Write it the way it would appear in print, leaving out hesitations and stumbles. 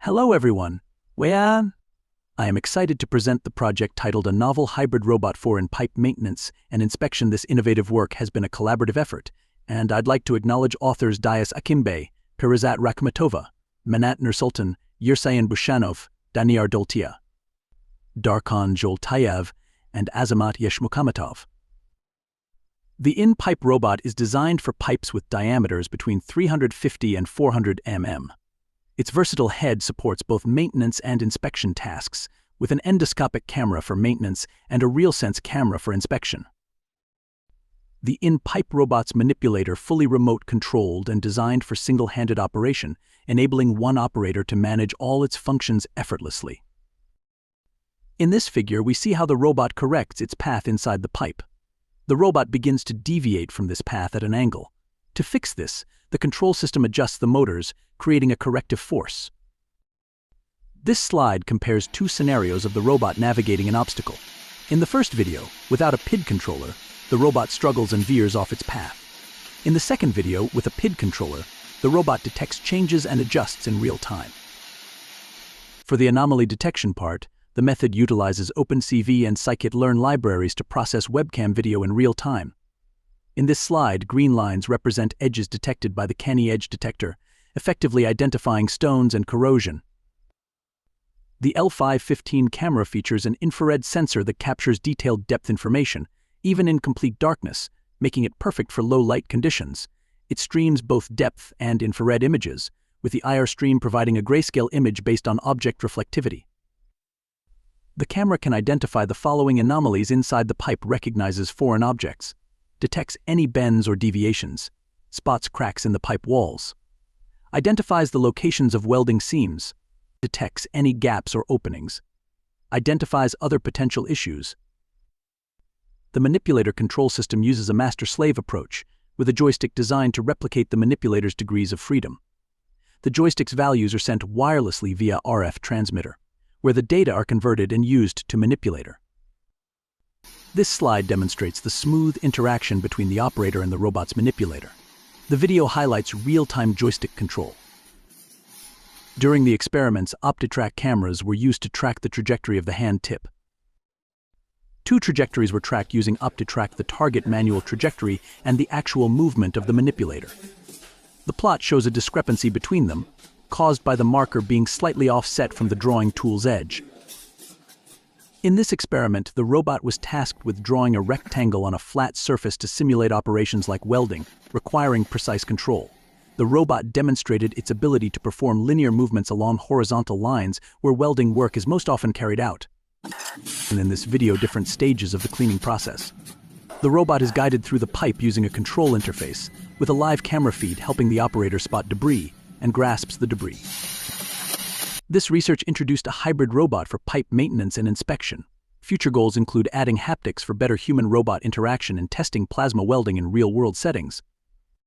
Hello everyone. Wayan. I am excited to present the project titled A Novel Hybrid Robot for In-Pipe Maintenance and Inspection. This innovative work has been a collaborative effort, and I'd like to acknowledge authors Dias Akimbe, Pirazat Rakhmatova, Manat Nursultan, Yursayan Bushanov, Daniar Doltia, Darkhan Joltayev, and Azamat Yeshmukamatov. The in-pipe robot is designed for pipes with diameters between 350 and 400 mm. Its versatile head supports both maintenance and inspection tasks, with an endoscopic camera for maintenance and a RealSense camera for inspection. The in-pipe robot's manipulator fully remote-controlled and designed for single-handed operation, enabling one operator to manage all its functions effortlessly. In this figure, we see how the robot corrects its path inside the pipe. The robot begins to deviate from this path at an angle. To fix this, the control system adjusts the motors, creating a corrective force. This slide compares two scenarios of the robot navigating an obstacle. In the first video, without a PID controller, the robot struggles and veers off its path. In the second video, with a PID controller, the robot detects changes and adjusts in real time. For the anomaly detection part, the method utilizes OpenCV and scikit-learn libraries to process webcam video in real time. In this slide, green lines represent edges detected by the Canny edge detector, effectively identifying stones and corrosion. The L515 camera features an infrared sensor that captures detailed depth information, even in complete darkness, making it perfect for low-light conditions. It streams both depth and infrared images, with the IR stream providing a grayscale image based on object reflectivity. The camera can identify the following anomalies inside the pipe: recognizes foreign objects, detects any bends or deviations, spots cracks in the pipe walls, identifies the locations of welding seams, detects any gaps or openings, identifies other potential issues. The manipulator control system uses a master-slave approach, with a joystick designed to replicate the manipulator's degrees of freedom. The joystick's values are sent wirelessly via RF transmitter, where the data are converted and used to manipulator. This slide demonstrates the smooth interaction between the operator and the robot's manipulator. The video highlights real-time joystick control. During the experiments, OptiTrack cameras were used to track the trajectory of the hand tip. Two trajectories were tracked using OptiTrack: the target manual trajectory and the actual movement of the manipulator. The plot shows a discrepancy between them, caused by the marker being slightly offset from the drawing tool's edge. In this experiment, the robot was tasked with drawing a rectangle on a flat surface to simulate operations like welding, requiring precise control. The robot demonstrated its ability to perform linear movements along horizontal lines where welding work is most often carried out. And in this video, different stages of the cleaning process. The robot is guided through the pipe using a control interface, with a live camera feed helping the operator spot debris and grasps the debris. This research introduced a hybrid robot for pipe maintenance and inspection. Future goals include adding haptics for better human-robot interaction and testing plasma welding in real-world settings.